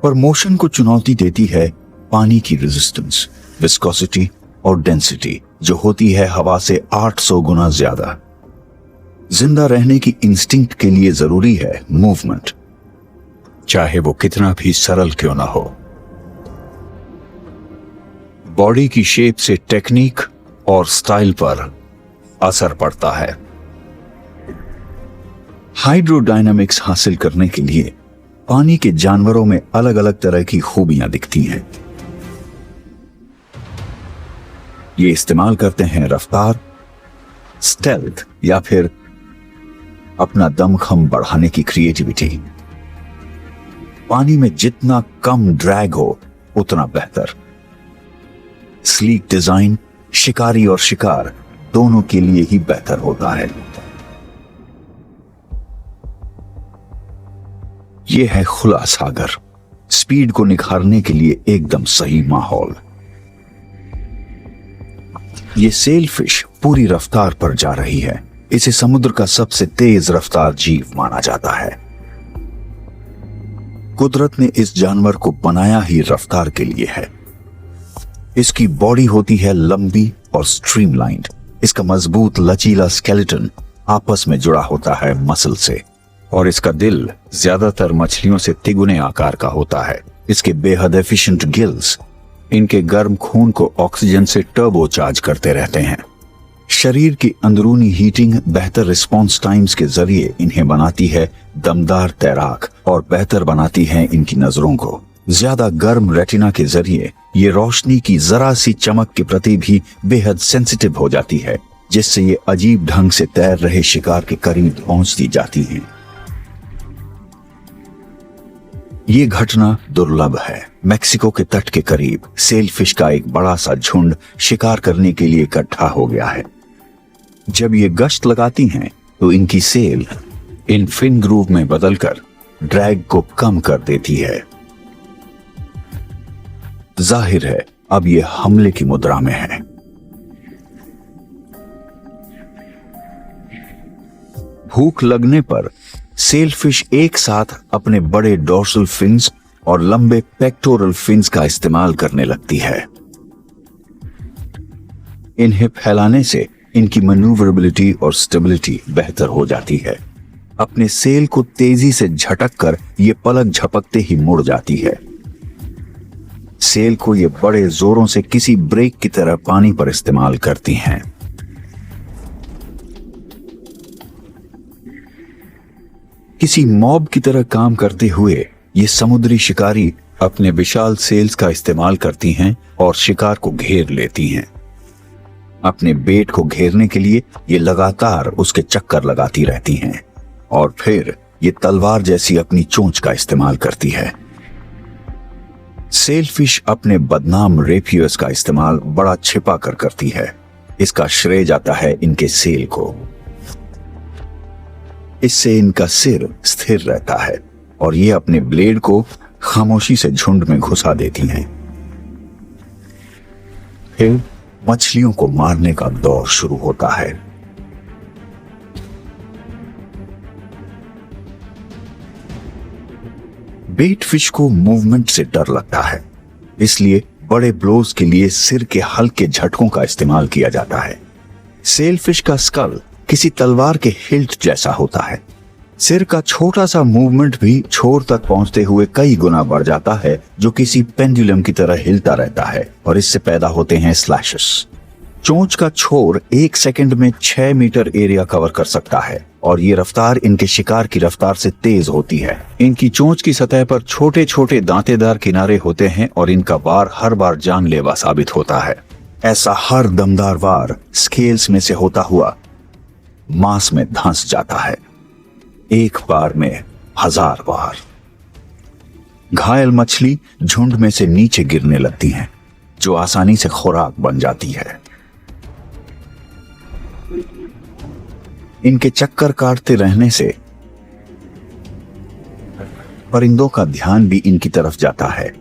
पर मोशन को चुनौती देती है पानी की रेजिस्टेंस, विस्कोसिटी और डेंसिटी, जो होती है हवा से 800 गुना ज्यादा। जिंदा रहने की इंस्टिंक्ट के लिए जरूरी है मूवमेंट, चाहे वो कितना भी सरल क्यों ना हो। बॉडी की शेप से टेक्निक और स्टाइल पर असर पड़ता है। हाइड्रोडायनामिक्स हासिल करने के लिए पानी के जानवरों में अलग अलग तरह की खूबियां दिखती हैं। ये इस्तेमाल करते हैं रफ्तार, स्टेल्थ या फिर अपना दमखम बढ़ाने की क्रिएटिविटी। पानी में जितना कम ड्रैग हो उतना बेहतर। स्लीक डिजाइन शिकारी और शिकार दोनों के लिए ही बेहतर होता है। यह है खुला सागर, स्पीड को निखारने के लिए एकदम सही माहौल। ये सेलफिश पूरी रफ्तार पर जा रही है। इसे समुद्र का सबसे तेज रफ्तार जीव माना जाता है। कुदरत ने इस जानवर को बनाया ही रफ्तार के लिए है। इसकी बॉडी होती है लंबी और स्ट्रीमलाइन्ड। इसका मजबूत लचीला स्केलेटन आपस में जुड़ा होता है मसल से, और इसका दिल ज्यादातर मछलियों से तिगुने आकार का होता है। इसके बेहद एफिशिएंट गिल्स इनके गर्म खून को ऑक्सीजन से टर्बो चार्ज करते रहते हैं। शरीर की अंदरूनी हीटिंग बेहतर रिस्पॉन्स टाइम्स के जरिए इन्हें बनाती है दमदार तैराक, और बेहतर बनाती है इनकी नजरों को। ज्यादा गर्म रेटिना के जरिए ये रोशनी की जरा सी चमक के प्रति भी बेहद सेंसिटिव हो जाती है, जिससे ये अजीब ढंग से तैर रहे शिकार के करीब पहुंचती जाती हैं। ये घटना दुर्लभ है। मेक्सिको के तट के करीब सेलफिश का एक बड़ा सा झुंड शिकार करने के लिए इकट्ठा हो गया है। जब ये गश्त लगाती हैं तो इनकी सेल इन फिन ग्रूव में बदलकर ड्रैग को कम कर देती है। जाहिर है अब ये हमले की मुद्रा में है। भूख लगने पर सेलफिश एक साथ अपने बड़े डोर्सल फिन्स और लंबे पेक्टोरल फिन्स का इस्तेमाल करने लगती है। इन्हें फैलाने से इनकी मैन्यूवरेबिलिटी और स्टेबिलिटी बेहतर हो जाती है। अपने सेल को तेजी से झटक कर ये पलक झपकते ही मुड़ जाती है। सेल को ये बड़े जोरों से किसी ब्रेक की तरह पानी पर इस्तेमाल करती हैं। किसी मॉब की तरह काम करते हुए ये समुद्री शिकारी अपने विशाल सेल्स का इस्तेमाल करती हैं और शिकार को घेर लेती हैं। अपने बेट को घेरने के लिए ये लगातार उसके चक्कर लगाती रहती हैं, और फिर ये तलवार जैसी अपनी चोंच का इस्तेमाल करती है। सेलफिश अपने बदनाम रेपियर्स का इस्तेमाल बड़ा छिपा कर करती है। इसका श्रेय जाता है इनके सेल को। इससे इनका सिर स्थिर रहता है और ये अपने ब्लेड को खामोशी से झुंड में घुसा देती हैं। फिर मछलियों को मारने का दौर शुरू होता है। बेट फिश को मूवमेंट से डर लगता है, इसलिए बड़े ब्लोज के लिए सिर के हल्के झटकों का इस्तेमाल किया जाता है। सेलफिश का स्कल किसी तलवार के हिल्ट जैसा होता है। सिर का छोटा सा मूवमेंट भी छोर तक पहुंचते हुए कई गुना बढ़ जाता है, जो किसी पेंडुलम की तरह हिलता रहता है, और इससे पैदा होते हैं स्लैशेस। चोंच का छोर 1 सेकंड में 6 मीटर एरिया कवर कर सकता है, और ये रफ्तार इनके शिकार की रफ्तार से तेज होती है। इनकी चोंच की सतह पर छोटे छोटे दांतेदार किनारे होते हैं, और इनका वार हर बार जानलेवा साबित होता है। ऐसा हर दमदार वार स्केल्स में से होता हुआ मांस में धंस जाता है, एक बार में 1000 बार। घायल मछली झुंड में से नीचे गिरने लगती हैं, जो आसानी से खुराक बन जाती है। इनके चक्कर काटते रहने से परिंदों का ध्यान भी इनकी तरफ जाता है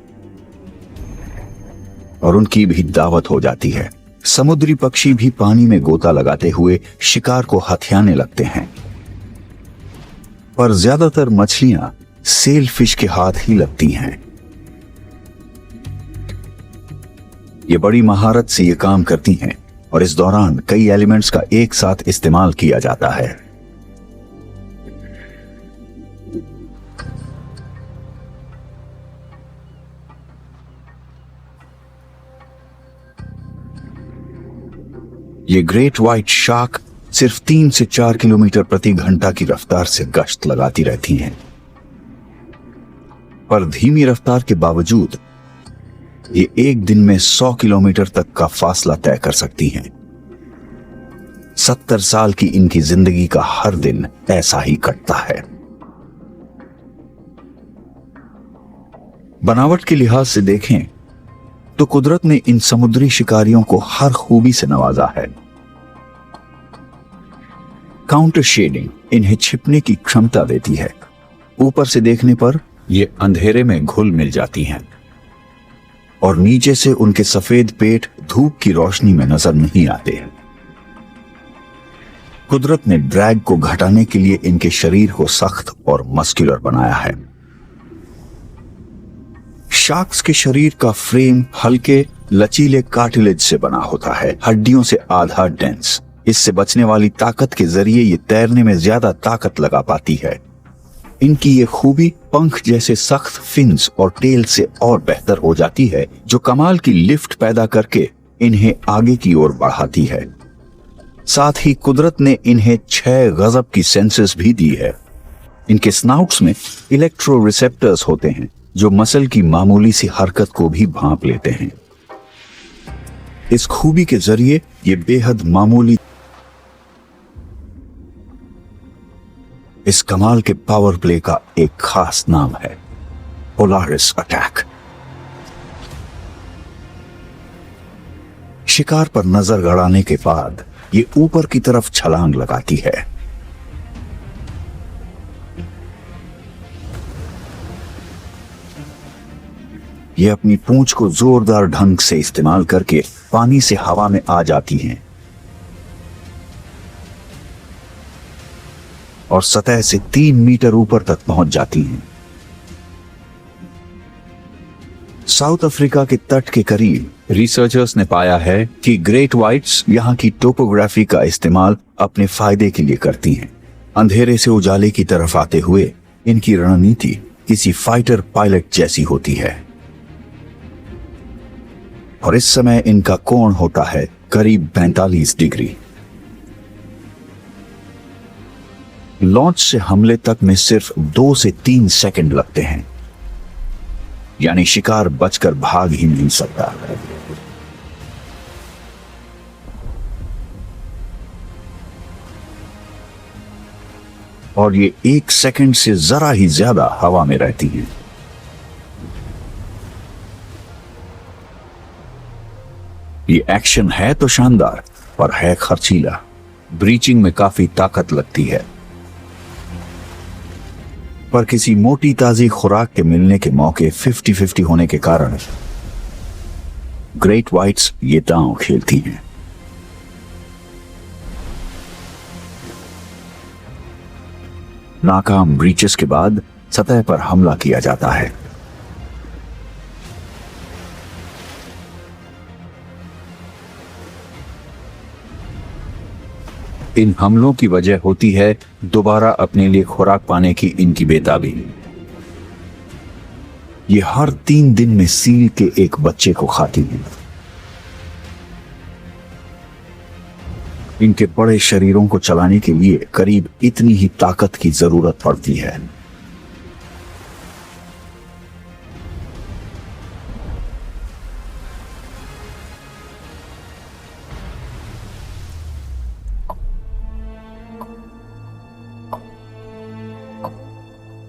और उनकी भी दावत हो जाती है। समुद्री पक्षी भी पानी में गोता लगाते हुए शिकार को हथियाने लगते हैं, पर ज्यादातर मछलियां सेलफिश के हाथ ही लगती हैं। ये बड़ी महारत से ये काम करती हैं और इस दौरान कई एलिमेंट्स का एक साथ इस्तेमाल किया जाता है। ये ग्रेट व्हाइट शार्क सिर्फ 3 से 4 किलोमीटर प्रति घंटा की रफ्तार से गश्त लगाती रहती हैं, पर धीमी रफ्तार के बावजूद ये एक दिन में 100 किलोमीटर तक का फासला तय कर सकती हैं। 70 साल की इनकी जिंदगी का हर दिन ऐसा ही कटता है। बनावट के लिहाज से देखें तो कुदरत ने इन समुद्री शिकारियों को हर खूबी से नवाजा है। काउंटर शेडिंग इन्हें छिपने की क्षमता देती है। ऊपर से देखने पर ये अंधेरे में घुल मिल जाती हैं और नीचे से उनके सफेद पेट धूप की रोशनी में नजर नहीं आते। कुदरत ने ड्रैग को घटाने के लिए इनके शरीर को सख्त और मस्कुलर बनाया है। शार्क्स के शरीर का फ्रेम हल्के लचीले कार्टिलेज से बना होता है, हड्डियों से आधा डेंस। इससे बचने वाली ताकत के जरिए ये तैरने में ज्यादा ताकत लगा पाती है। इनकी ये खूबी पंख जैसे सख्त फिन्स और टेल से और बेहतर हो जाती है, जो कमाल की लिफ्ट पैदा करके इन्हें आगे की ओर बढ़ाती है। साथ ही कुदरत ने इन्हें 6 गजब की सेंसेस भी दी है। इनके स्नाउट्स में इलेक्ट्रो रिसेप्टर्स होते हैं जो मसल की मामूली सी हरकत को भी भांप लेते हैं। इस खूबी के जरिए ये बेहद मामूली इस कमाल के पावर प्ले का एक खास नाम है पोलारिस अटैक। शिकार पर नजर गड़ाने के बाद ये ऊपर की तरफ छलांग लगाती है। ये अपनी पूंछ को जोरदार ढंग से इस्तेमाल करके पानी से हवा में आ जाती हैं और सतह से 3 मीटर ऊपर तक पहुंच जाती हैं। साउथ अफ्रीका के तट के करीब रिसर्चर्स ने पाया है कि ग्रेट व्हाइट्स यहां की टोपोग्राफी का इस्तेमाल अपने फायदे के लिए करती हैं। अंधेरे से उजाले की तरफ आते हुए इनकी रणनीति किसी फाइटर पायलट जैसी होती है और इस समय इनका कोण होता है करीब 45 डिग्री। लॉन्च से हमले तक में सिर्फ 2 से 3 सेकंड लगते हैं, यानी शिकार बचकर भाग ही नहीं सकता। और ये 1 सेकंड से जरा ही ज्यादा हवा में रहती हैं। ये एक्शन है तो शानदार, पर है खर्चीला। ब्रीचिंग में काफी ताकत लगती है, पर किसी मोटी ताजी खुराक के मिलने के मौके 50-50 होने के कारण ग्रेट व्हाइट्स ये दांव खेलती हैं। नाकाम ब्रीचेस के बाद सतह पर हमला किया जाता है। इन हमलों की वजह होती है दोबारा अपने लिए खुराक पाने की इनकी बेताबी। ये हर 3 दिन में सील के एक बच्चे को खाती हैं। इनके बड़े शरीरों को चलाने के लिए करीब इतनी ही ताकत की जरूरत पड़ती है।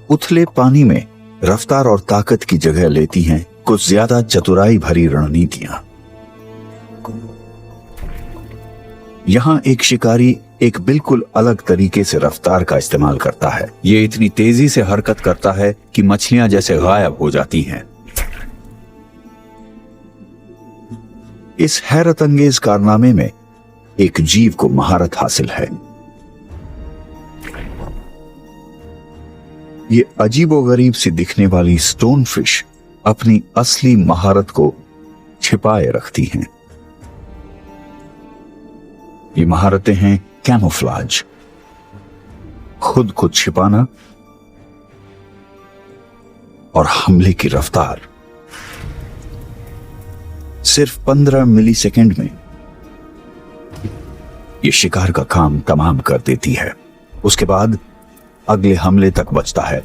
उथले पानी में रफ्तार और ताकत की जगह लेती हैं कुछ ज्यादा चतुराई भरी रणनीतियां। यहां एक शिकारी एक बिल्कुल अलग तरीके से रफ्तार का इस्तेमाल करता है। ये इतनी तेजी से हरकत करता है कि मछलियां जैसे गायब हो जाती हैं। इस हैरत अंगेज कारनामे में एक जीव को महारत हासिल है। ये अजीबोगरीब सी दिखने वाली स्टोन फिश अपनी असली महारत को छिपाए रखती हैं। ये महारतें हैं कैमोफ्लाज, खुद को छिपाना और हमले की रफ्तार। सिर्फ 15 मिलीसेकंड में ये शिकार का काम तमाम कर देती है। उसके बाद अगले हमले तक बचता है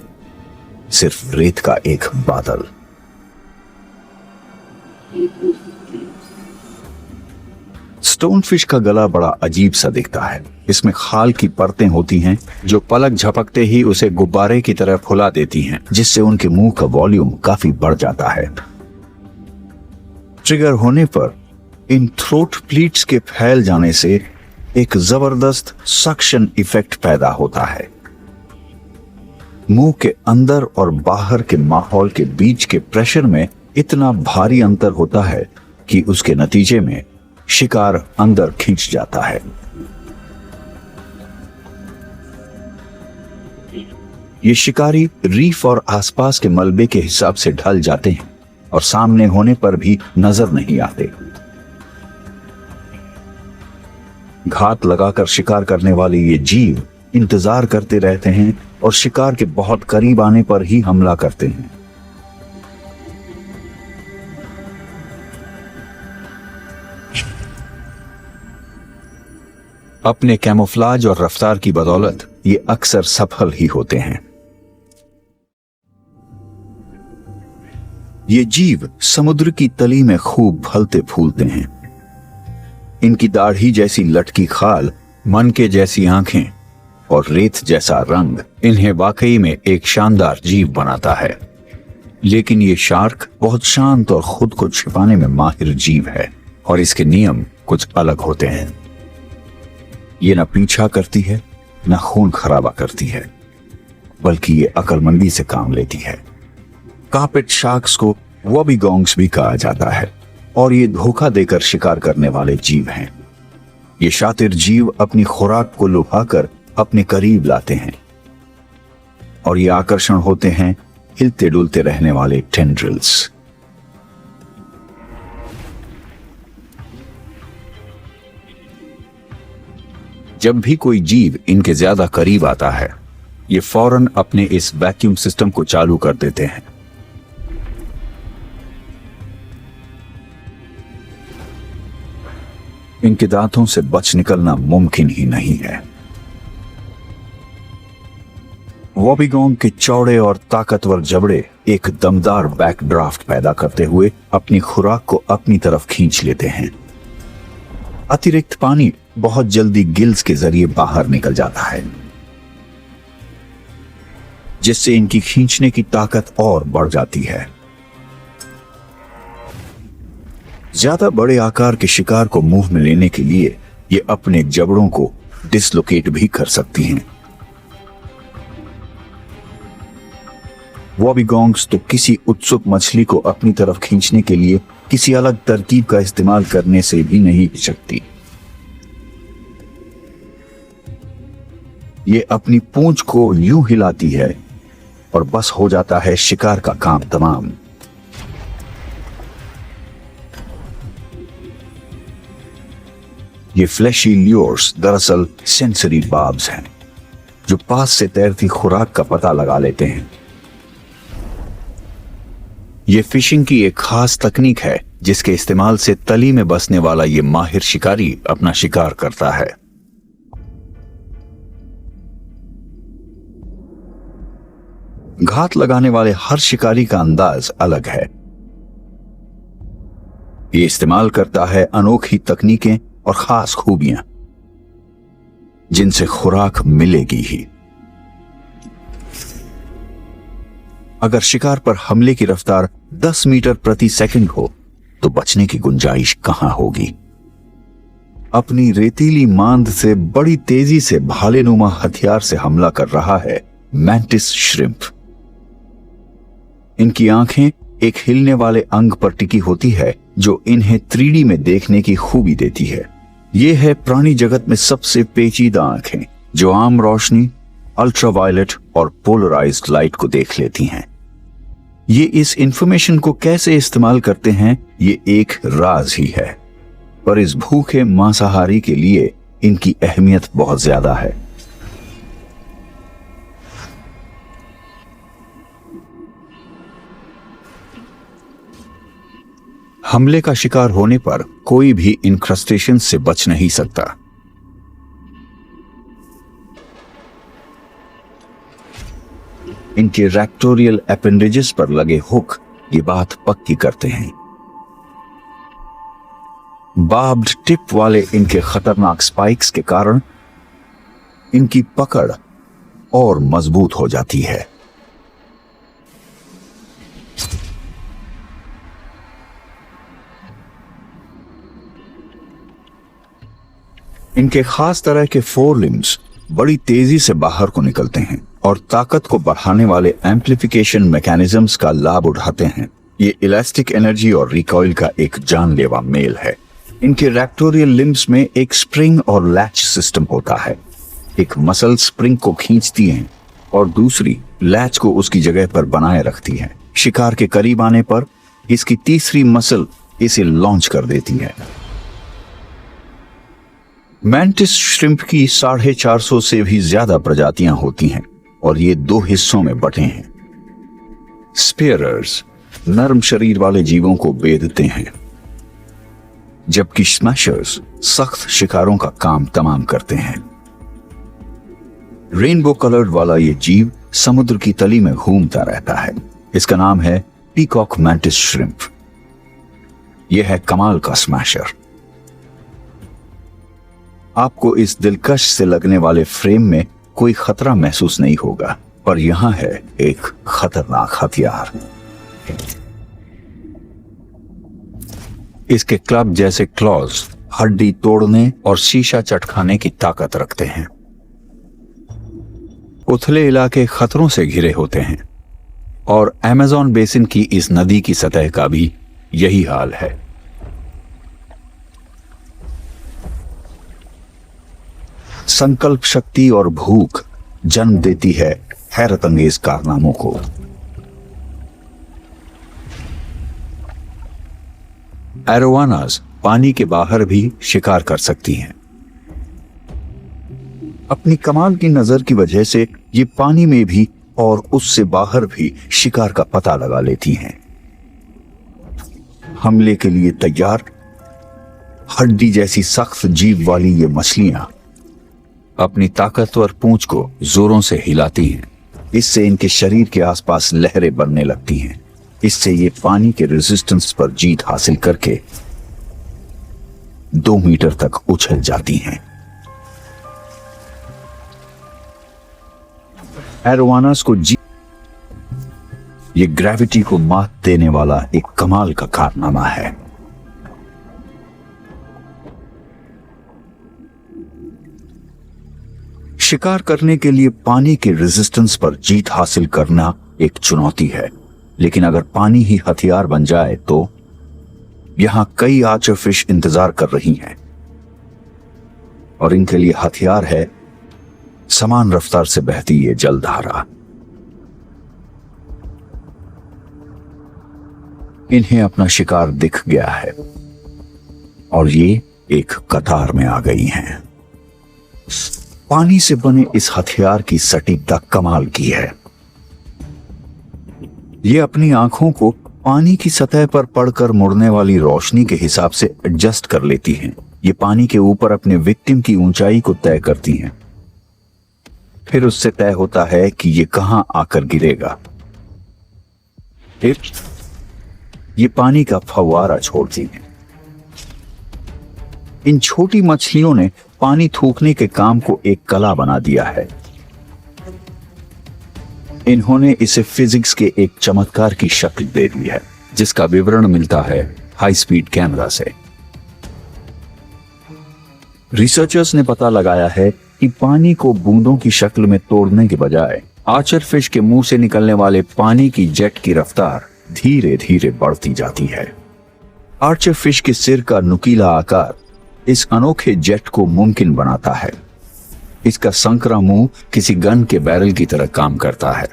सिर्फ रेत का एक बादल। स्टोनफिश का गला बड़ा अजीब सा दिखता है। इसमें खाल की परतें होती हैं जो पलक झपकते ही उसे गुब्बारे की तरह फुला देती हैं, जिससे उनके मुंह का वॉल्यूम काफी बढ़ जाता है। ट्रिगर होने पर इन थ्रोट प्लीट्स के फैल जाने से एक जबरदस्त सक्शन इफेक्ट पैदा होता है। मुंह के अंदर और बाहर के माहौल के बीच के प्रेशर में इतना भारी अंतर होता है कि उसके नतीजे में शिकार अंदर खींच जाता है। ये शिकारी रीफ और आसपास के मलबे के हिसाब से ढल जाते हैं और सामने होने पर भी नजर नहीं आते। घात लगाकर शिकार करने वाले ये जीव इंतजार करते रहते हैं और शिकार के बहुत करीब आने पर ही हमला करते हैं। अपने कैमोफ्लाज और रफ्तार की बदौलत ये अक्सर सफल ही होते हैं। ये जीव समुद्र की तली में खूब फलते फूलते हैं। इनकी दाढ़ी जैसी लटकी खाल, मनके जैसी आंखें और रेत जैसा रंग इन्हें वाकई में एक शानदार जीव बनाता है। लेकिन ये शार्क बहुत शांत और खुद को छिपाने में माहिर जीव है और इसके नियम कुछ अलग होते हैं। ये न पीछा करती है न खून खराबा करती है, बल्कि ये अक्लमंदी से काम लेती है। कार्पेट शार्क्स को वॉबिगोंग्स भी कहा जाता है और ये धोखा देकर शिकार करने वाले जीव हैं। ये शातिर जीव अपनी खुराक को लुभाकर अपने करीब लाते हैं और ये आकर्षण होते हैं हिलते डुलते रहने वाले टेंड्रिल्स। जब भी कोई जीव इनके ज्यादा करीब आता है, ये फौरन अपने इस वैक्यूम सिस्टम को चालू कर देते हैं। इनके दांतों से बच निकलना मुमकिन ही नहीं है। वॉबिगोंग के चौड़े और ताकतवर जबड़े एक दमदार बैकड्राफ्ट पैदा करते हुए अपनी खुराक को अपनी तरफ खींच लेते हैं। अतिरिक्त पानी बहुत जल्दी गिल्स के जरिए बाहर निकल जाता है, जिससे इनकी खींचने की ताकत और बढ़ जाती है। ज्यादा बड़े आकार के शिकार को मुंह में लेने के लिए ये अपने जबड़ों को डिसलोकेट भी कर सकती हैं। वॉबिगोंग्स तो किसी उत्सुक मछली को अपनी तरफ खींचने के लिए किसी अलग तरकीब का इस्तेमाल करने से भी नहीं हिचकती। ये अपनी पूंछ को यूं हिलाती है और बस हो जाता है शिकार का काम तमाम। ये फ्लैशी ल्यूर्स दरअसल सेंसरी बार्ब्स हैं जो पास से तैरती खुराक का पता लगा लेते हैं। ये फिशिंग की एक खास तकनीक है जिसके इस्तेमाल से तली में बसने वाला ये माहिर शिकारी अपना शिकार करता है। घात लगाने वाले हर शिकारी का अंदाज अलग है। ये इस्तेमाल करता है अनोखी तकनीकें और खास खूबियां जिनसे खुराक मिलेगी ही। अगर शिकार पर हमले की रफ्तार 10 मीटर प्रति सेकंड हो तो बचने की गुंजाइश कहां होगी। अपनी रेतीली मांद से बड़ी तेजी से भालेनुमा हथियार से हमला कर रहा है मैंटिस श्रिम्प। इनकी आंखें एक हिलने वाले अंग पर टिकी होती है जो इन्हें 3D में देखने की खूबी देती है। यह है प्राणी जगत में सबसे पेचीदा आंखें जो आम रोशनी, अल्ट्रावायलेट और पोलराइज्ड लाइट को देख लेती हैं। ये इस इंफॉर्मेशन को कैसे इस्तेमाल करते हैं, ये एक राज ही है, पर इस भूखे मांसाहारी के लिए इनकी अहमियत बहुत ज्यादा है। हमले का शिकार होने पर कोई भी इन क्रस्टेशियंस से बच नहीं सकता। इनके रेक्टोरियल अपेंडेजेस पर लगे हुक ये बात पक्की करते हैं। बार्ब्ड टिप वाले इनके खतरनाक स्पाइक्स के कारण इनकी पकड़ और मजबूत हो जाती है। इनके खास तरह के फोर लिम्स बड़ी तेजी से बाहर को निकलते हैं और ताकत को बढ़ाने वाले एम्प्लीफिकेशन मैकेनिज्म्स का लाभ उठाते हैं। ये इलास्टिक एनर्जी और रिकॉइल का एक जानलेवा मेल है। इनके रेक्टोरियल लिम्स में एक स्प्रिंग और लैच सिस्टम होता है। एक मसल स्प्रिंग को खींचती है और दूसरी लैच को उसकी जगह पर बनाए रखती है। शिकार के करीब आने पर इसकी तीसरी मसल इसे लॉन्च कर देती है। मैंटिस श्रिम्प की 450 से भी ज्यादा प्रजातियां होती हैं और ये दो हिस्सों में बटे हैं। स्पेयरर्स नरम शरीर वाले जीवों को बेधते हैं, जबकि स्मैशर्स सख्त शिकारों का काम तमाम करते हैं। रेनबो कलर्ड वाला ये जीव समुद्र की तली में घूमता रहता है। इसका नाम है पीकॉक मैंटिस श्रिम्प। यह है कमाल का स्मैशर। आपको इस दिलकश से लगने वाले फ्रेम में कोई खतरा महसूस नहीं होगा, पर यहां है एक खतरनाक हथियार। इसके क्लब जैसे क्लॉज हड्डी तोड़ने और शीशा चटकाने की ताकत रखते हैं। उथले इलाके खतरों से घिरे होते हैं और अमेज़न बेसिन की इस नदी की सतह का भी यही हाल है। संकल्प शक्ति और भूख जन्म देती है हैरत अंगेज कारनामों को। एरोवानास पानी के बाहर भी शिकार कर सकती हैं। अपनी कमाल की नजर की वजह से ये पानी में भी और उससे बाहर भी शिकार का पता लगा लेती हैं। हमले के लिए तैयार हड्डी जैसी सख्त जीभ वाली ये मछलियां अपनी ताकतवर पूंछ को जोरों से हिलाती हैं। इससे इनके शरीर के आसपास लहरें बनने लगती हैं। इससे ये पानी के रेजिस्टेंस पर जीत हासिल करके 2 मीटर तक उछल जाती हैं। एरोवानास को ये ग्रेविटी को मात देने वाला एक कमाल का कारनामा है। शिकार करने के लिए पानी के रेजिस्टेंस पर जीत हासिल करना एक चुनौती है, लेकिन अगर पानी ही हथियार बन जाए तो यहां कई आर्चर फिश इंतजार कर रही हैं और इनके लिए हथियार है समान रफ्तार से बहती ये जलधारा। इन्हें अपना शिकार दिख गया है और ये एक कतार में आ गई हैं। पानी से बने इस हथियार की सटीकता कमाल की है। ये अपनी आंखों को पानी की सतह पर पड़कर मुड़ने वाली रोशनी के हिसाब से एडजस्ट कर लेती हैं। ये पानी के ऊपर अपने विक्टिम की ऊंचाई को तय करती हैं। फिर उससे तय होता है कि ये कहां आकर गिरेगा। फिर ये पानी का फव्वारा छोड़ती हैं। इन छोटी मछलियों ने पानी थूकने के काम को एक कला बना दिया है। इन्होंने इसे फिजिक्स के एक चमत्कार की शक्ल दे दी है, जिसका विवरण मिलता है हाई स्पीड कैमरा से। रिसर्चर्स ने पता लगाया है कि पानी को बूंदों की शक्ल में तोड़ने के बजाय आर्चर फिश के मुंह से निकलने वाले पानी की जेट की रफ्तार धीरे धीरे बढ़ती जाती है। आर्चर फिश के सिर का नुकीला आकार इस अनोखे जेट को मुमकिन बनाता है। इसका संकरा मुंह किसी गन के बैरल की तरह काम करता है।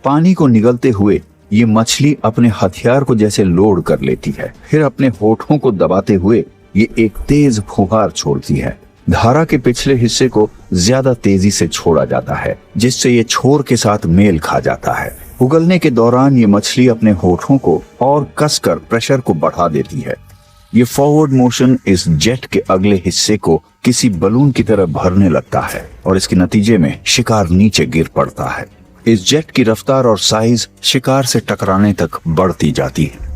पानी को निगलते हुए ये मछली अपने हथियार को जैसे लोड कर लेती है, फिर अपने होठों को दबाते हुए ये एक तेज फुहार छोड़ती है। धारा के पिछले हिस्से को ज्यादा तेजी से छोड़ा जाता है, जिससे ये छोर के साथ मेल खा जाता है। उगलने के दौरान ये मछली अपने होठों को और कसकर प्रेशर को बढ़ा देती है। ये फॉरवर्ड मोशन इस जेट के अगले हिस्से को किसी बलून की तरह भरने लगता है और इसके नतीजे में शिकार नीचे गिर पड़ता है। इस जेट की रफ्तार और साइज शिकार से टकराने तक बढ़ती जाती है।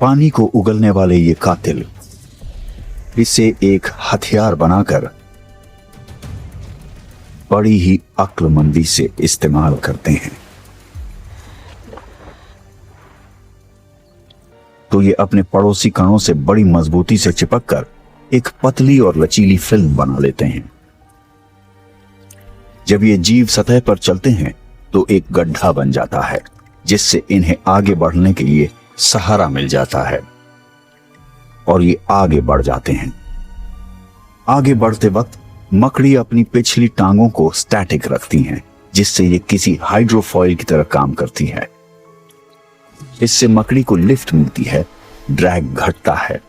पानी को उगलने वाले ये कातिल इसे एक हथियार बनाकर बड़ी ही अक्लमंदी से इस्तेमाल करते हैं। तो ये अपने पड़ोसी कणों से बड़ी मजबूती से चिपककर एक पतली और लचीली फिल्म बना लेते हैं। जब ये जीव सतह पर चलते हैं तो एक गड्ढा बन जाता है, जिससे इन्हें आगे बढ़ने के लिए सहारा मिल जाता है और ये आगे बढ़ जाते हैं। आगे बढ़ते वक्त मकड़ी अपनी पिछली टांगों को स्टैटिक रखती हैं, जिससे ये किसी हाइड्रोफॉइल की तरह काम करती है। इससे मकड़ी को लिफ्ट मिलती है, ड्रैग घटता है।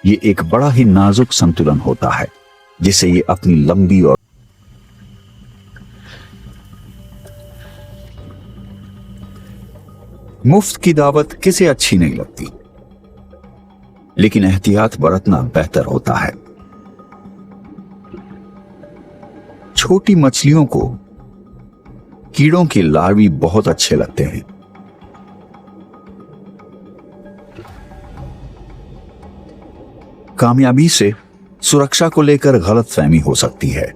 ये एक बड़ा ही नाजुक संतुलन होता है, जिसे ये अपनी लंबी और मुफ्त की दावत किसे अच्छी नहीं लगती, लेकिन एहतियात बरतना बेहतर होता है। छोटी मछलियों को कीड़ों के लार्वी बहुत अच्छे लगते हैं। कामयाबी से सुरक्षा को लेकर गलतफहमी हो सकती है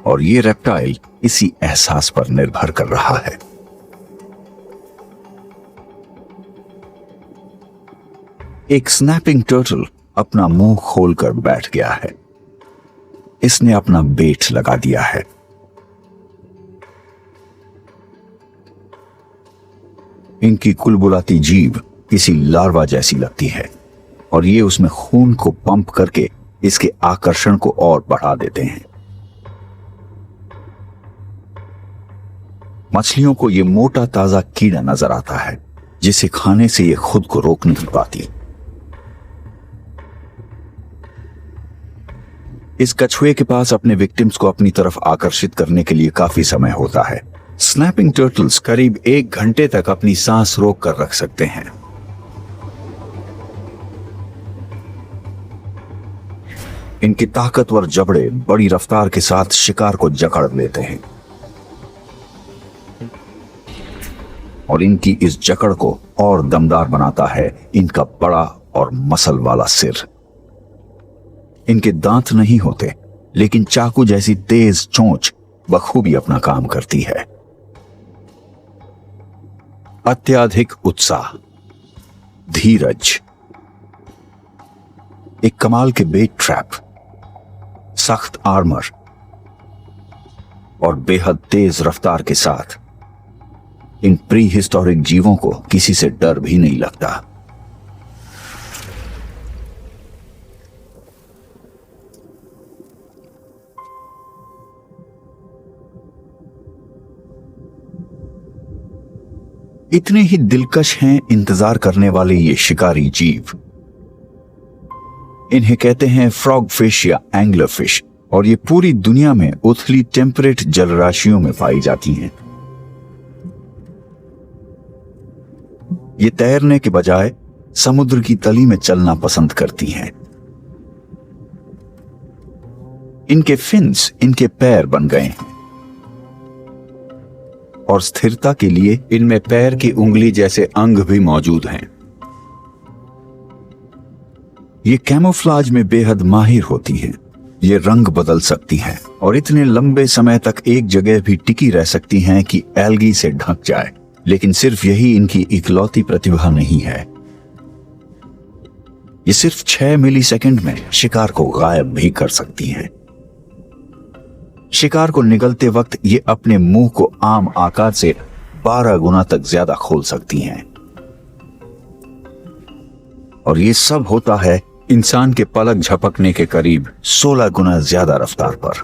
और ये रेप्टाइल इसी एहसास पर निर्भर कर रहा है। एक स्नैपिंग टर्टल अपना मुंह खोलकर बैठ गया है। इसने अपना बेट लगा दिया है। इनकी कुलबुलाती जीभ किसी लार्वा जैसी लगती है और ये उसमें खून को पंप करके इसके आकर्षण को और बढ़ा देते हैं। मछलियों को ये मोटा ताजा कीड़ा नजर आता है, जिसे खाने से ये खुद को रोक नहीं पाती। इस कछुए के पास अपने विक्टिम्स को अपनी तरफ आकर्षित करने के लिए काफी समय होता है। स्नैपिंग टर्टल्स करीब 1 घंटे तक अपनी सांस रोक कर रख सकते हैं। इनके ताकतवर जबड़े बड़ी रफ्तार के साथ शिकार को जकड़ लेते हैं और इनकी इस जकड़ को और दमदार बनाता है इनका बड़ा और मसल वाला सिर। इनके दांत नहीं होते, लेकिन चाकू जैसी तेज चोंच बखूबी अपना काम करती है। अत्याधिक उत्साह, धीरज, एक कमाल के बेट ट्रैप, सख्त आर्मर और बेहद तेज रफ्तार के साथ इन प्री हिस्टोरिक जीवों को किसी से डर भी नहीं लगता। इतने ही दिलकश हैं इंतजार करने वाले ये शिकारी जीव। इन्हें कहते हैं फ्रॉग फिश या एंग्लर फिश और ये पूरी दुनिया में उथली टेम्परेट जलराशियों में पाई जाती हैं। ये तैरने के बजाय समुद्र की तली में चलना पसंद करती हैं। इनके फिन्स इनके पैर बन गए हैं और स्थिरता के लिए इनमें पैर की उंगली जैसे अंग भी मौजूद हैं। ये कैमोफ्लाज में बेहद माहिर होती हैं। ये रंग बदल सकती हैं और इतने लंबे समय तक एक जगह भी टिकी रह सकती हैं कि एल्गी से ढक जाए। लेकिन सिर्फ यही इनकी इकलौती प्रतिभा नहीं है। ये सिर्फ 6 मिलीसेकंड में शिकार को गायब भी कर सकती हैं। शिकार को निगलते वक्त ये अपने मुंह को आम आकार से 12 गुना तक ज्यादा खोल सकती हैं और ये सब होता है इंसान के पलक झपकने के करीब 16 गुना ज्यादा रफ्तार पर।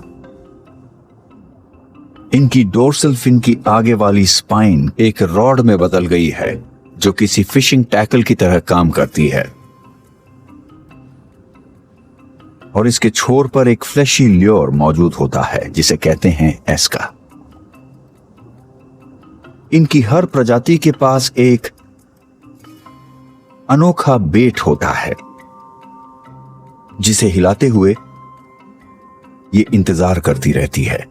इनकी डोर्सल फिन की आगे वाली स्पाइन एक रॉड में बदल गई है जो किसी फिशिंग टैकल की तरह काम करती है, और इसके छोर पर एक फ्लैशी ल्योर मौजूद होता है जिसे कहते हैं एस्का। इनकी हर प्रजाति के पास एक अनोखा बेट होता है जिसे हिलाते हुए ये इंतजार करती रहती है।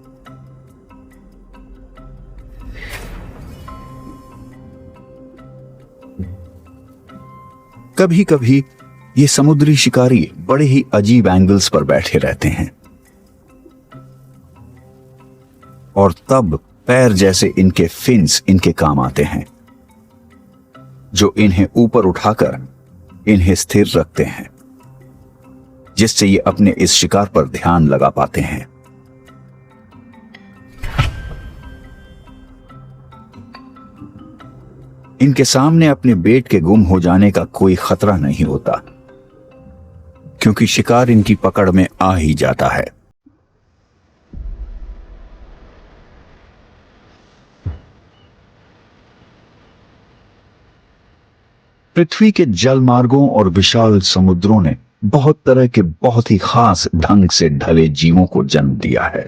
कभी कभी ये समुद्री शिकारी बड़े ही अजीब एंगल्स पर बैठे रहते हैं और तब पैर जैसे इनके फिन्स इनके काम आते हैं जो इन्हें ऊपर उठाकर इन्हें स्थिर रखते हैं, जिससे ये अपने इस शिकार पर ध्यान लगा पाते हैं। इनके सामने अपने बेट के गुम हो जाने का कोई खतरा नहीं होता क्योंकि शिकार इनकी पकड़ में आ ही जाता है। पृथ्वी के जल मार्गों और विशाल समुद्रों ने बहुत तरह के बहुत ही खास ढंग से ढले जीवों को जन्म दिया है।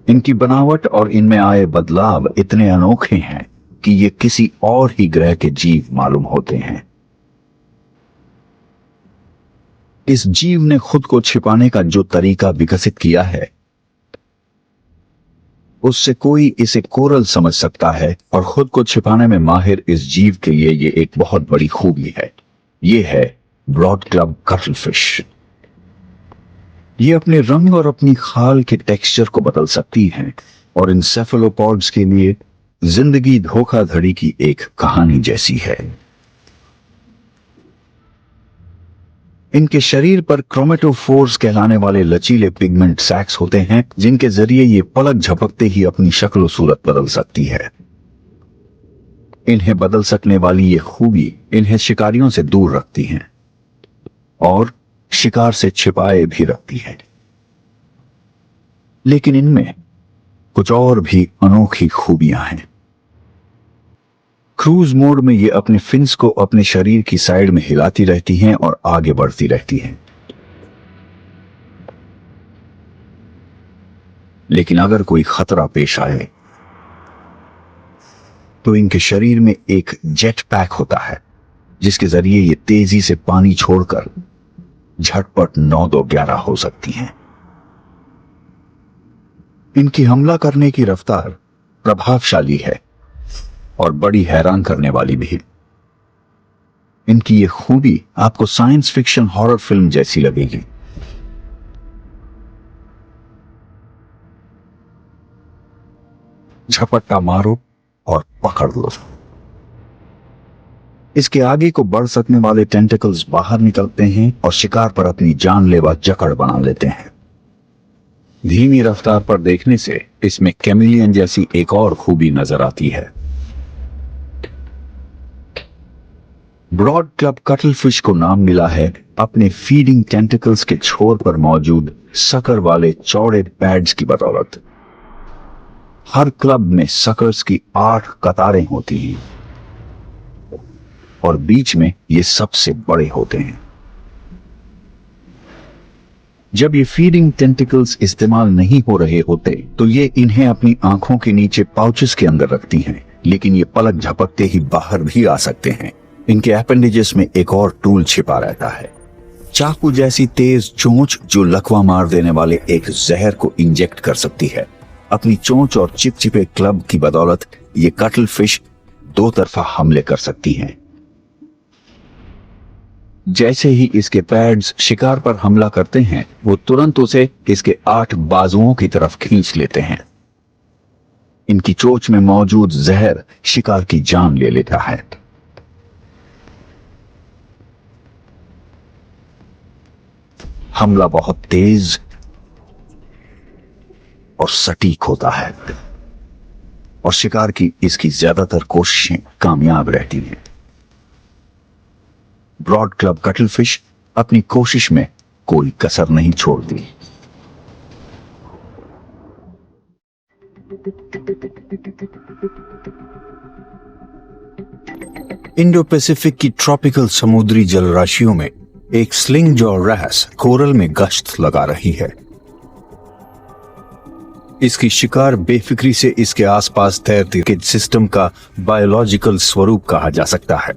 इनकी बनावट और इनमें आए बदलाव इतने अनोखे हैं कि ये किसी और ही ग्रह के जीव मालूम होते हैं। इस जीव ने खुद को छिपाने का जो तरीका विकसित किया है उससे कोई इसे कोरल समझ सकता है, और खुद को छिपाने में माहिर इस जीव के लिए ये एक बहुत बड़ी खूबी है। ये है ब्रॉड क्लब कटलफिश। ये अपने रंग और अपनी खाल के टेक्सचर को बदल सकती हैं और इन सेफेलोपॉड्स के लिए जिंदगी धोखाधड़ी की एक कहानी जैसी है। इनके शरीर पर क्रोमेटोफोर्स कहलाने वाले लचीले पिगमेंट सैक्स होते हैं जिनके जरिए ये पलक झपकते ही अपनी शक्ल सूरत बदल सकती है। इन्हें बदल सकने वाली ये खूबी इन्हें शिकारियों से दूर रखती हैं और शिकार से छिपाए भी रखती है। लेकिन इनमें कुछ और भी अनोखी खूबियां हैं। क्रूज मोड में ये अपने फिन्स को अपने शरीर की साइड में हिलाती रहती हैं और आगे बढ़ती रहती हैं। लेकिन अगर कोई खतरा पेश आए तो इनके शरीर में एक जेट पैक होता है जिसके जरिए ये तेजी से पानी छोड़कर झटपट 9-2-11 हो सकती हैं। इनकी हमला करने की रफ्तार प्रभावशाली है और बड़ी हैरान करने वाली भी। इनकी ये खूबी आपको साइंस फिक्शन हॉरर फिल्म जैसी लगेगी। झपट्टा मारो और पकड़ लो। इसके आगे को बढ़ सकने वाले टेंटिकल्स बाहर निकलते हैं और शिकार पर अपनी जानलेवा जकड़ बना लेते हैं। धीमी रफ्तार पर देखने से इसमें कैमिलियन जैसी एक और खूबी नजर आती है। ब्रॉड क्लब कटलफिश को नाम मिला है अपने फीडिंग टेंटिकल्स के छोर पर मौजूद सकर वाले चौड़े पैड्स की बदौलत। हर क्लब में सकर्स की 8 कतारें होती हैं और बीच में ये सबसे बड़े होते हैं। जब ये फीडिंग टेंटिकल्स इस्तेमाल नहीं हो रहे होते तो ये इन्हें अपनी आंखों के नीचे पाउचेस के अंदर रखती हैं, लेकिन ये पलक झपकते ही बाहर भी आ सकते हैं। इनके एपेंडेजेस में एक और टूल छिपा रहता है, चाकू जैसी तेज चोंच जो लकवा मार देने वाले एक जहर को इंजेक्ट कर सकती है। अपनी चोंच और चिपचिपे क्लब की बदौलत ये कटलफिश 2 तरफा हमले कर सकती हैं। जैसे ही इसके पैड्स शिकार पर हमला करते हैं वो तुरंत उसे इसके 8 बाजुओं की तरफ खींच लेते हैं। इनकी चोंच में मौजूद जहर शिकार की जान ले लेता है। हमला बहुत तेज और सटीक होता है और शिकार की इसकी ज्यादातर कोशिशें कामयाब रहती हैं। ब्रॉड क्लब कटलफिश अपनी कोशिश में कोई कसर नहीं छोड़ती। इंडो पैसिफिक की ट्रॉपिकल समुद्री जलराशियों में एक स्लिंग जॉ रैस कोरल में गश्त लगा रही है। इसकी शिकार बेफिक्री से इसके आसपास तैरते के सिस्टम का बायोलॉजिकल स्वरूप कहा जा सकता है।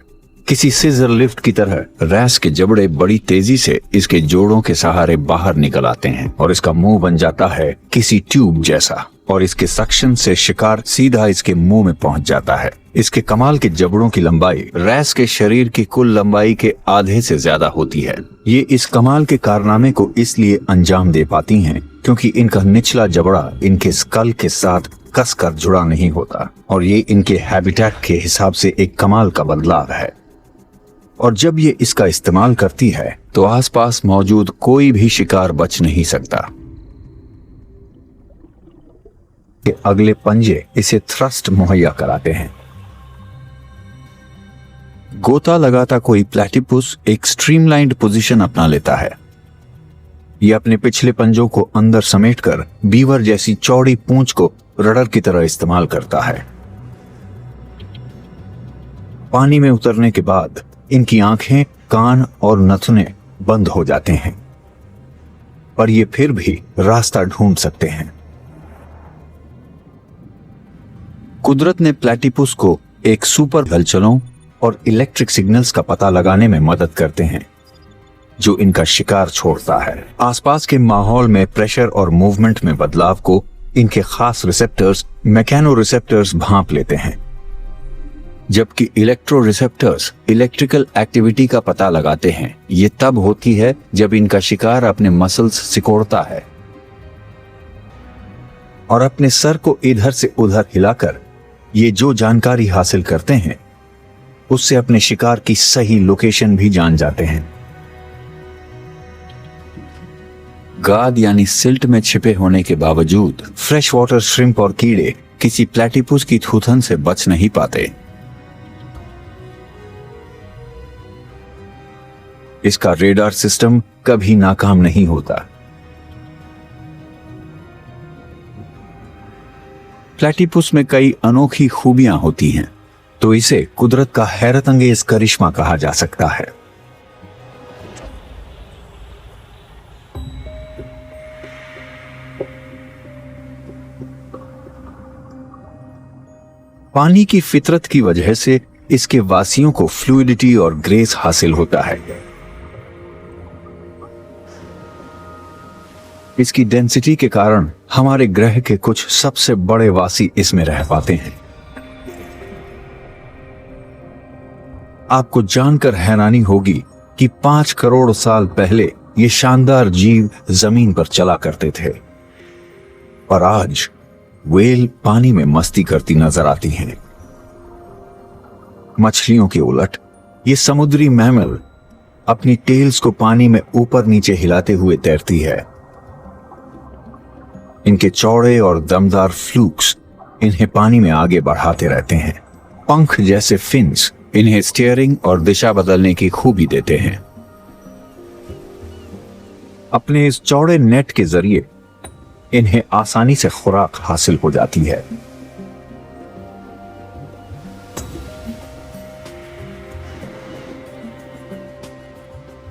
किसी सीजर लिफ्ट की तरह रैस के जबड़े बड़ी तेजी से इसके जोड़ों के सहारे बाहर निकल आते हैं और इसका मुंह बन जाता है किसी ट्यूब जैसा और इसके सक्शन से शिकार सीधा इसके मुंह में पहुंच जाता है। इसके कमाल के जबड़ों की लंबाई रैस के शरीर की कुल लंबाई के आधे से ज्यादा होती है। ये इस कमाल के कारनामे को इसलिए अंजाम दे पाती हैं क्योंकि इनका निचला जबड़ा इनके स्कल के साथ कसकर जुड़ा नहीं होता और ये इनके हैबिटेट के हिसाब से एक कमाल का बदलाव है। और जब ये इसका इस्तेमाल करती है तो आसपास मौजूद कोई भी शिकार बच नहीं सकता। के अगले पंजे इसे थ्रस्ट मुहैया कराते हैं। गोता लगाता कोई प्लेटिपस एक स्ट्रीमलाइंड पोजीशन अपना लेता है। यह अपने पिछले पंजों को अंदर समेटकर बीवर जैसी चौड़ी पूंछ को रडर की तरह इस्तेमाल करता है। पानी में उतरने के बाद इनकी आंखें, कान और नथुने बंद हो जाते हैं, पर ये फिर भी रास्ता ढूंढ सकते हैं। कुदरत ने प्लेटिपस को एक सुपर हलचलों और इलेक्ट्रिक सिग्नल्स का पता लगाने में मदद करते हैं जो इनका शिकार छोड़ता है। आसपास के माहौल में प्रेशर और मूवमेंट में बदलाव को इनके खास रिसेप्टर्स, मैकेनो रिसेप्टर्स भांप लेते हैं, जबकि इलेक्ट्रो रिसेप्टर्स इलेक्ट्रिकल एक्टिविटी का पता लगाते हैं। ये तब होती है जब इनका शिकार अपने मसल्स सिकोड़ता है और अपने सर को इधर से उधर हिलाकर ये जो जानकारी हासिल करते हैं उससे अपने शिकार की सही लोकेशन भी जान जाते हैं। गाद यानी सिल्ट में छिपे होने के बावजूद फ्रेश वाटर श्रिम्प और कीड़े किसी प्लेटिपस की थूथन से बच नहीं पाते। इसका रेडार सिस्टम कभी नाकाम नहीं होता। प्लेटिपस में कई अनोखी खूबियां होती हैं, तो इसे कुदरत का हैरतअंगेज करिश्मा कहा जा सकता है। पानी की फितरत की वजह से इसके वासियों को फ्लूइडिटी और ग्रेस हासिल होता है। इसकी डेंसिटी के कारण हमारे ग्रह के कुछ सबसे बड़े वासी इसमें रह पाते हैं। आपको जानकर हैरानी होगी कि 5 करोड़ साल पहले ये शानदार जीव जमीन पर चला करते थे, और आज व्हेल पानी में मस्ती करती नजर आती हैं। मछलियों के उलट ये समुद्री मैमल अपनी टेल्स को पानी में ऊपर नीचे हिलाते हुए तैरती है। इनके चौड़े और दमदार फ्लूक्स इन्हें पानी में आगे बढ़ाते रहते हैं। पंख जैसे फिन्स इन्हें स्टीयरिंग और दिशा बदलने की खूबी देते हैं। अपने इस चौड़े नेट के जरिए इन्हें आसानी से खुराक हासिल हो जाती है।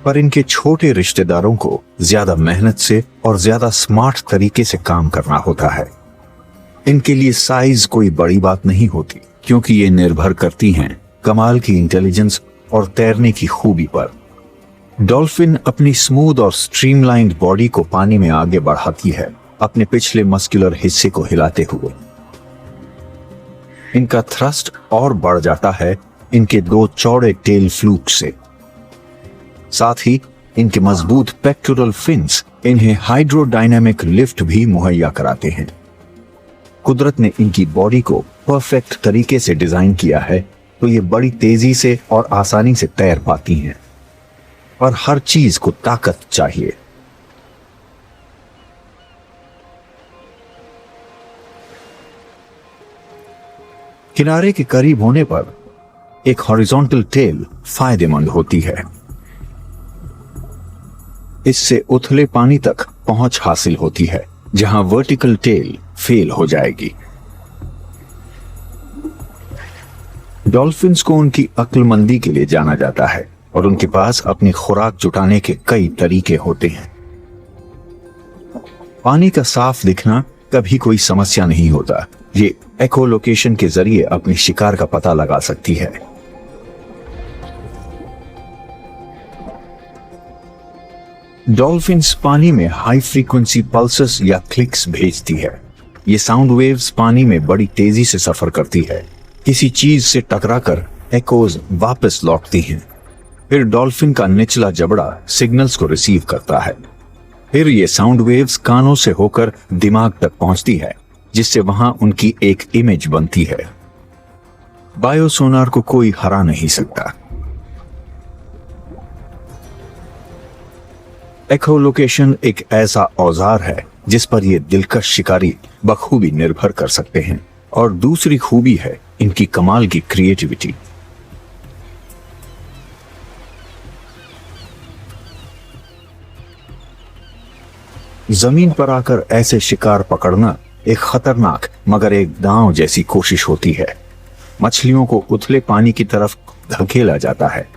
पर इनके छोटे रिश्तेदारों को ज्यादा मेहनत से और ज्यादा स्मार्ट तरीके से काम करना होता है। इनके लिए साइज कोई बड़ी बात नहीं होती, क्योंकि ये निर्भर करती हैं कमाल की इंटेलिजेंस और तैरने की खूबी पर। डॉल्फिन अपनी स्मूथ और स्ट्रीमलाइंड बॉडी को पानी में आगे बढ़ाती है, अपने पिछले मस्कुलर हिस्से को हिलाते हुए। इनका थ्रस्ट और बढ़ जाता है इनके 2 चौड़े टेल फ्लूक से। साथ ही इनके मजबूत पेक्टोरल फिन्स इन्हें हाइड्रोडायनामिक लिफ्ट भी मुहैया कराते हैं। कुदरत ने इनकी बॉडी को परफेक्ट तरीके से डिजाइन किया है, तो ये बड़ी तेजी से और आसानी से तैर पाती हैं। और हर चीज को ताकत चाहिए। किनारे के करीब होने पर एक हॉरिजॉन्टल टेल फायदेमंद होती है। इससे उथले पानी तक पहुंच हासिल होती है, जहां वर्टिकल टेल फेल हो जाएगी। डॉल्फिन्स को उनकी अक्लमंदी के लिए जाना जाता है और उनके पास अपनी खुराक जुटाने के कई तरीके होते हैं। पानी का साफ दिखना कभी कोई समस्या नहीं होता। ये एकोलोकेशन के जरिए अपने शिकार का पता लगा सकती है। डॉल्फिन्स पानी में हाई फ्रीक्वेंसी पल्सेस या क्लिक्स भेजती है। ये साउंड वेव्स पानी में बड़ी तेजी से सफर करती है। किसी चीज से टकराकर एकोज वापस लौटती हैं। फिर डॉल्फिन का निचला जबड़ा सिग्नल्स को रिसीव करता है। फिर ये साउंड वेव्स कानों से होकर दिमाग तक पहुंचती है, जिससे वहां उनकी एक इमेज बनती है। बायोसोनार को कोई हरा नहीं सकता। एकोलोकेशन एक ऐसा औजार है जिस पर ये दिलकश शिकारी बखूबी निर्भर कर सकते हैं। और दूसरी खूबी है इनकी कमाल की क्रिएटिविटी। जमीन पर आकर ऐसे शिकार पकड़ना एक खतरनाक मगर एक दांव जैसी कोशिश होती है। मछलियों को उथले पानी की तरफ धकेला जाता है।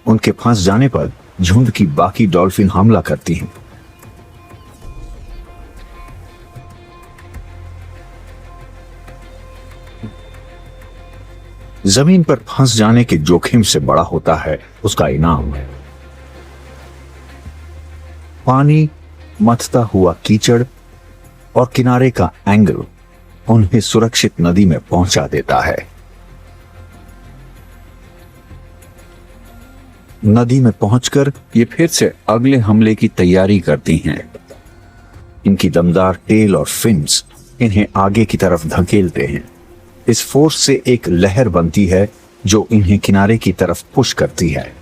उनके फंस जाने पर झुंड की बाकी डॉल्फिन हमला करती हैं। जमीन पर फंस जाने के जोखिम से बड़ा होता है उसका इनाम। पानी, मथता हुआ कीचड़ और किनारे का एंगल उन्हें सुरक्षित नदी में पहुंचा देता है। नदी में पहुंचकर ये फिर से अगले हमले की तैयारी करती हैं। इनकी दमदार टेल और फिन्स इन्हें आगे की तरफ धकेलते हैं। इस फोर्स से एक लहर बनती है जो इन्हें किनारे की तरफ पुश करती है।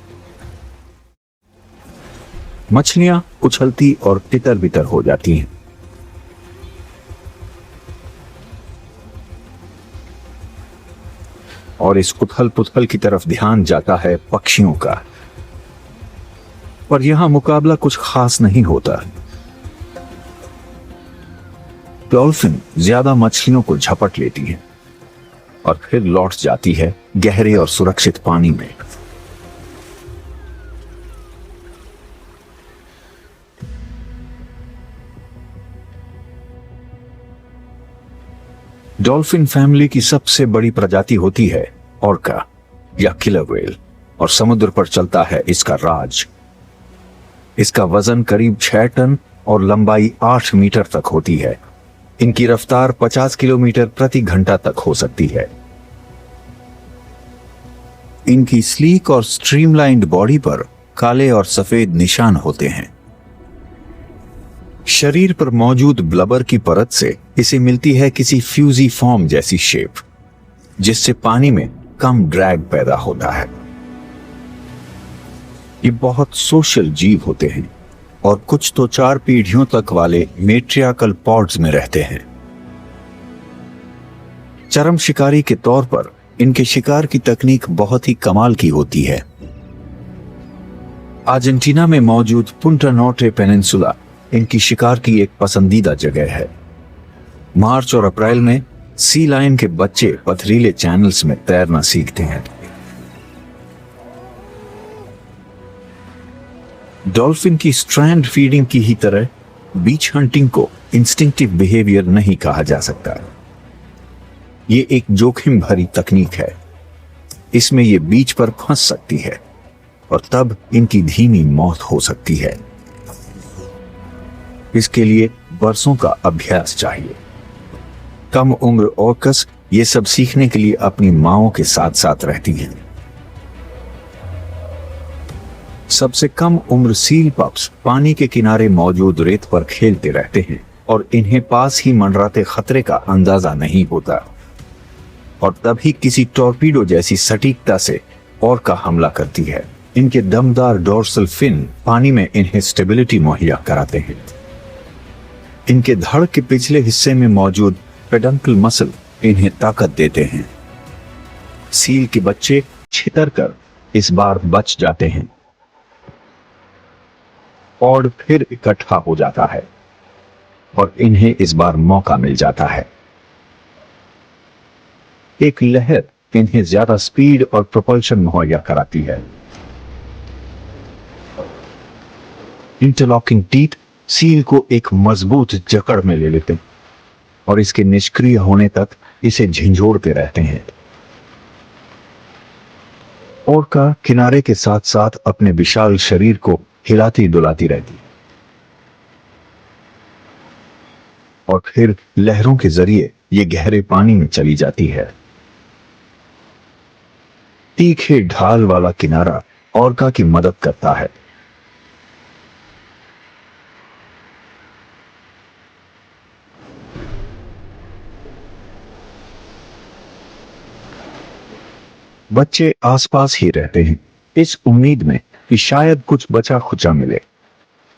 मछलियां उछलती और तितर बितर हो जाती हैं। और इस उथल पुथल की तरफ ध्यान जाता है पक्षियों का। पर यहां मुकाबला कुछ खास नहीं होता। डॉल्फिन ज्यादा मछलियों को झपट लेती है और फिर लौट जाती है गहरे और सुरक्षित पानी में। डॉल्फिन फैमिली की सबसे बड़ी प्रजाति होती है ऑर्का या किलर व्हेल, और समुद्र पर चलता है इसका राज। इसका वजन करीब 6 टन और लंबाई 8 मीटर तक होती है। इनकी रफ्तार 50 किलोमीटर प्रति घंटा तक हो सकती है। इनकी स्लीक और स्ट्रीमलाइंड बॉडी पर काले और सफेद निशान होते हैं। शरीर पर मौजूद ब्लबर की परत से इसे मिलती है किसी फ्यूजी फॉर्म जैसी शेप, जिससे पानी में कम ड्रैग पैदा होता है। ये बहुत सोशल जीव होते हैं और कुछ तो 4 पीढ़ियों तक वाले मेट्रियाकल पॉड्स में रहते हैं। चरम शिकारी के तौर पर इनके शिकार की तकनीक बहुत ही कमाल की होती है। अर्जेंटीना में मौजूद पुंटा नॉर्टे पेनिनसुला इनकी शिकार की एक पसंदीदा जगह है। मार्च और अप्रैल में सी लायन के बच्चे पथरीले चैनल्स में तैरना सीखते हैं। डॉल्फिन की स्ट्रैंड फीडिंग की ही तरह बीच हंटिंग को इंस्टिंक्टिव बिहेवियर नहीं कहा जा सकता। ये एक जोखिम भरी तकनीक है। इसमें ये बीच पर फंस सकती है और तब इनकी धीमी मौत हो सकती है। इसके लिए बरसों का अभ्यास चाहिए। कम उम्र ऑर्कस ये सब सीखने के लिए अपनी मांओं के साथ साथ रहती हैं। सबसे कम उम्र सील पप्स पानी के किनारे मौजूद रेत पर खेलते रहते हैं और इन्हें पास ही मंडराते खतरे का अंदाजा नहीं होता, और तभी किसी टॉर्पीडो जैसी सटीकता से ऑर्का हमला करती है। इनके दमदार डोर्सल फिन पानी में इन्हें स्टेबिलिटी मुहैया कराते हैं। इनके धड़ के पिछले हिस्से में मौजूद पेडंकल मसल इन्हें ताकत देते हैं। सील के बच्चे छितर कर इस बार बच जाते हैं। और फिर इकट्ठा हो जाता है और इन्हें इस बार मौका मिल जाता है। एक लहर इन्हें ज्यादा स्पीड और प्रोपल्शन मुहैया कराती है। इंटरलॉकिंग टीथ सील को एक मजबूत जकड़ में ले लेते हैं और इसके निष्क्रिय होने तक इसे झंझोड़ते रहते हैं। ओरका किनारे के साथ साथ अपने विशाल शरीर को हिलाती डुलाती रहती है और फिर लहरों के जरिए ये गहरे पानी में चली जाती है। तीखे ढाल वाला किनारा ओरका की मदद करता है। बच्चे आसपास ही रहते हैं, इस उम्मीद में कि शायद कुछ बचा खुचा मिले।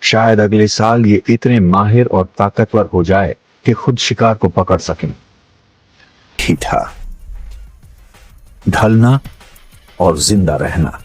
शायद अगले साल ये इतने माहिर और ताकतवर हो जाए कि खुद शिकार को पकड़ सकें। ही था ढलना और जिंदा रहना।